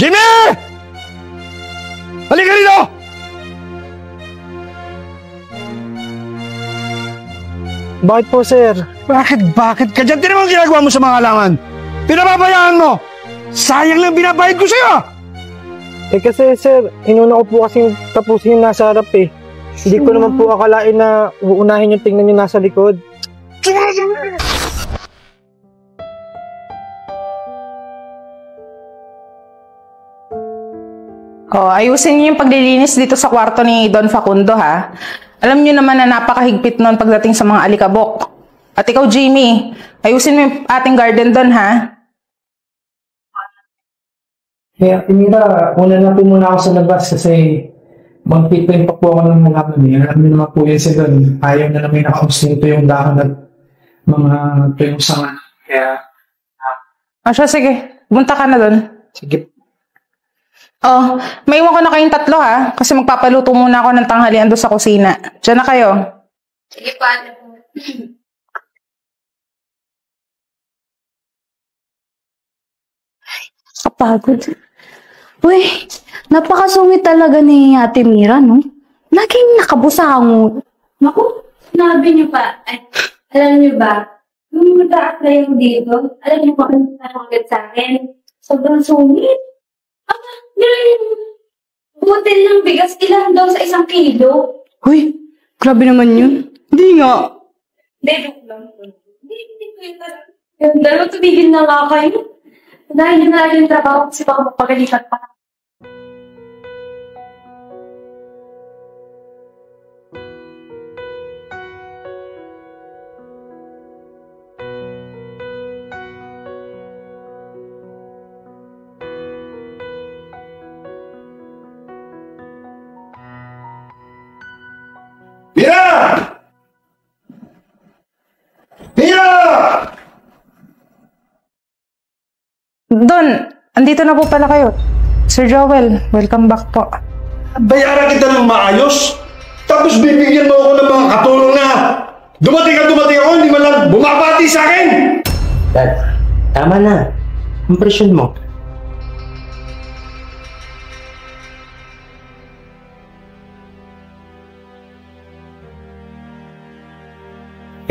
Jimmy! Halika rito! Bakit po, sir? Bakit ka dyan? Tinan mo ang ginagawa mo sa mga halaman. Pinababayaan mo. Sayang lang binabayad ko sa'yo. Kasi, sir, inuna ko po kasing tapusin yung nasa harap eh. Hindi ko naman po akalain na uunahin yung tingnan yung nasa likod. Oh, ayusin niyo yung paglilinis dito sa kwarto ni Don Facundo, ha? Alam niyo naman na napakahigpit nun pagdating sa mga alikabok. At ikaw, Jimmy, ayusin mo yung ating garden doon, ha? Kaya, Mira, una na po muna ako sa labas kasi magpipain pa po ako ng halaman niya. Alam niyo naman po yan sila. Ayaw na namin nakakonsinto yung dahon at mga tuyong sanga. Kaya, Siya, sige. Punta ka na doon. sige. Oh, maiwan ko na kayong tatlo, ha? Kasi magpapaluto muna ako ng tanghalian doon sa kusina. Diyan na kayo. Sige pa. Kapagod. Uy, napakasungit talaga ni Ate Mira, no? Laging nakabusangot. Naku, sinabi niyo pa. Ay, alam niyo ba, nung mag-a-apply ako dito, alam niyo ba kung nakakagad sa akin? Sobrang sungit. Butil ng bigas, ilan daw sa 1 kilo? Uy, grabe naman yun. Hindi nga. Hindi, joke lang. Hindi ko yun talaga. Yung dalawa, tumigil na nga kayo. Dahil yun na lang yung trabaho kasi baka mapagalitan pa. Mira! Mira! Don, andito na po pala kayo. Sir Joel, welcome back po. Bayaran kita ng maayos. Tapos bibigyan mo ako ng mga katulong na dumating ako, hindi man lang bumabati sa akin. Dad, tama na. Ang presyon mo.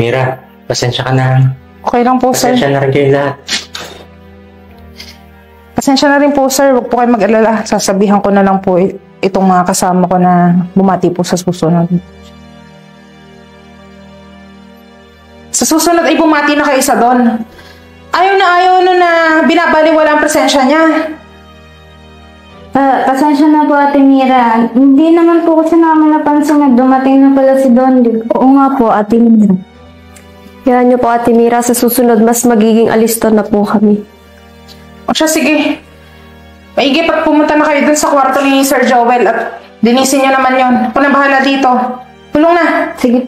Mira, pasensya ka na. Okay lang po, sir. Pasensya na rin kayo lahat. Pasensya na rin po, sir. Huwag po kayo mag-alala. Sasabihan ko na lang po itong mga kasama ko na bumati po sa susunod. Sa susunod ay bumati na kayo sa Don. Ayaw na binabaliwala ang presensya niya. Pasensya na po, Ate Mira. Hindi naman po kasi namin napansin na dumating na pala si Don. Oo nga po, Ate Mira. Yan niyo po, Ate Mira, sa susunod mas magiging alisto na po kami. O siya, sige. Maigi pag pumunta na kayo dun sa kwarto ni Sir Joel at dinisin niyo naman yon. Ako na bahala dito. Tulong na. Sige.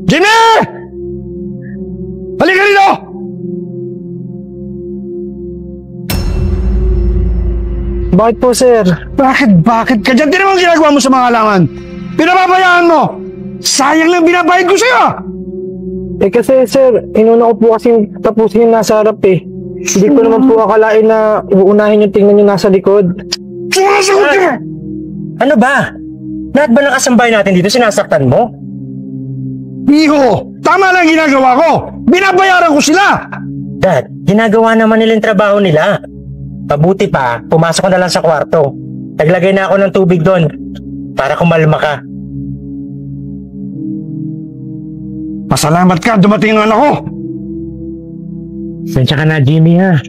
Jimmy! Halika rito! Bakit po, sir? Bakit ka dyan? Tinan mo ang ginagawa mo sa mga halaman. Pinababayaan mo. Sayang lang binabayad ko sa'yo. Kasi, sir, inuna ko po kasing tapusin yung nasa harap eh. Hindi ko naman po akalain na uunahin yung tingnan yung nasa likod. Sumasagot ka! Ano ba? Lahat ba ng kasambahay natin dito sinasaktan mo? Iho, tama lang ginagawa ko. Binabayaran ko sila. Dad, ginagawa naman nila yung trabaho nila. Mabuti pa, pumasok ko na lang sa kwarto. Naglagay na ako ng tubig doon para kumalma ka. Pasalamat ka, dumating ang anak ko. Sensya ka na, Jimmy, ha?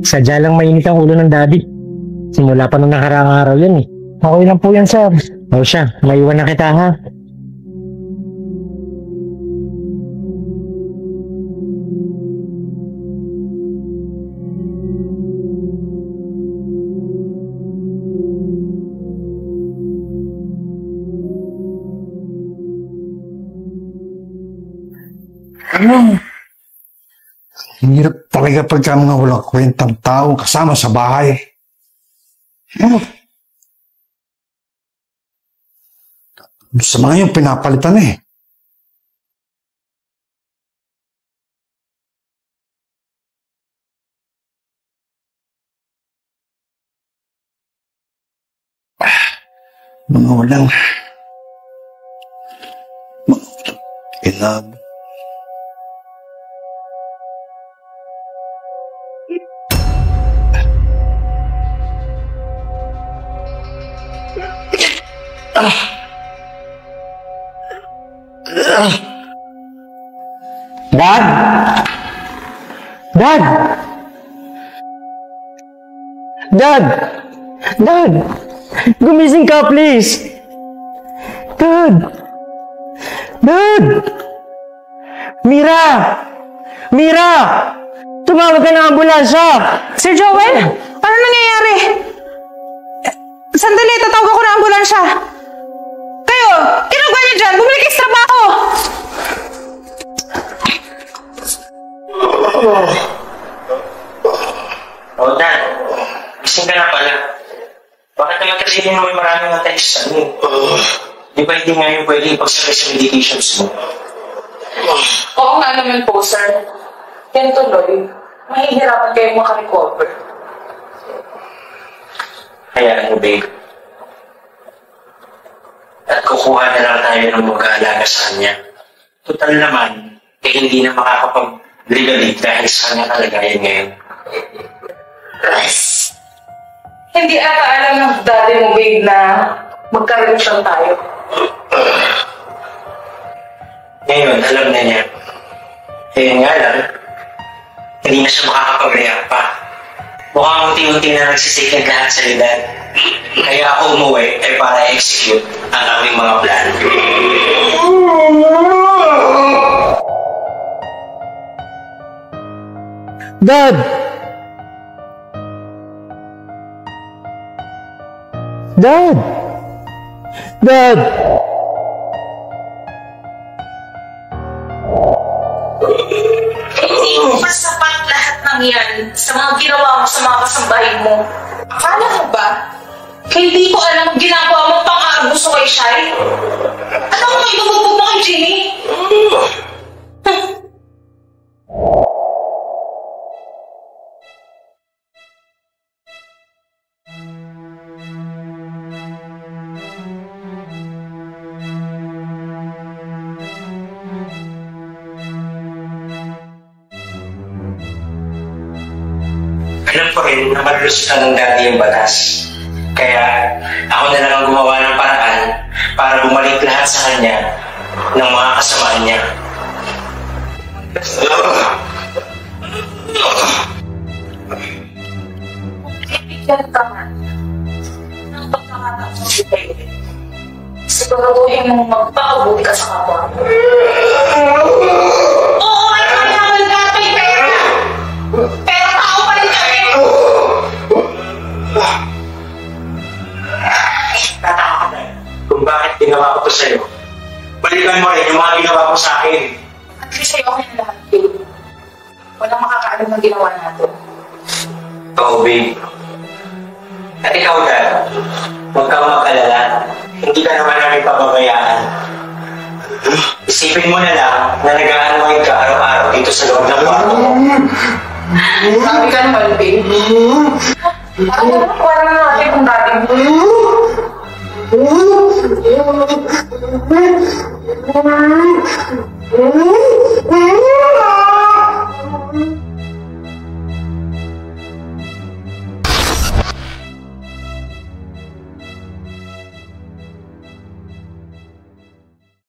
Sadya lang mainit ang ulo ng daddy. Simula pa nung nakaraang araw yan eh. Okay lang po yan, sir. O siya, maiwan na kita, ha? Hirap talaga pagka mga walang kwentang tao kasama sa bahay. Sa mga yung pinapalitan eh. Mga walang inab. Dad! Dad! Dad! Dad! Gumising ka, please! Dad! Dad! Mira! Mira! Tumawag ka ng ambulansya! Sir Joel, ano nangyayari? Sandali, tatawag ako ng ambulansya. Kayo, ginagawa niyo dyan? Bumalik kayo sa trabaho! Oh, Dad. Gising ka na pala. Bakit naman kasi hindi mo may maraming attacks sa ano? Di ba hindi ngayon pwede ipagsakay sa medications mo? Oo nga naman po, sir. Yan tuloy. Mahihirapan kayo makarecover. Kaya ano, babe? At kukuha na lang tayo ng mag-aalaga sa kanya. Total naman, hindi na makakapag-regalate dahil sa kanya kalagayan ngayon. Hindi ata alam ng daddy mo, babe, na magka-relasyon tayo. Ngayon, alam na niya. Kaya nga lang, hindi na siya makakapag-react pa. Mukhang unti-unti na nagsisecond lahat sa edad. Kaya ako umuwi ay para execute ang aming mga plan. Dad! Dad! Dad! Hindi mo ba sapat lahat ng yan sa mga ginawa mo sa mga kasambahay mo? Akala mo ba? Hindi ko alam ginagawa mo pang-aabuso kay Shai? Ano mo ibubugbog mo kay Jenny? Alam ko rin na malusutan ng dati yung batas. Kaya ako na lang ang gumawa ng paraan para bumalik lahat sa kanya ng mga kasamaan niya. Bigyan ka man ng pagkakataon sa sitay. Siguraduhin mong magpakabuti ka sa kapwa mo. Oo, ay mayaman ka, may pera! Pero tao pa rin kami! Tataka ka na kung bakit ginawa ko to sa'yo. Balikan mo rin yung mga ginawa ko sa akin. At least sa'yo okay na lahat, babe. Walang makakaalam ng ginawa natin. Oo, babe. At ikaw, Dad, huwag kang mag-alala. Hindi ka naman namin pababayaan. Isipin mo na lang na nag-aanuhin ka araw-araw dito sa loob ng kwarto. Sabi ka naman, babe. Parang na natin kung dating mo.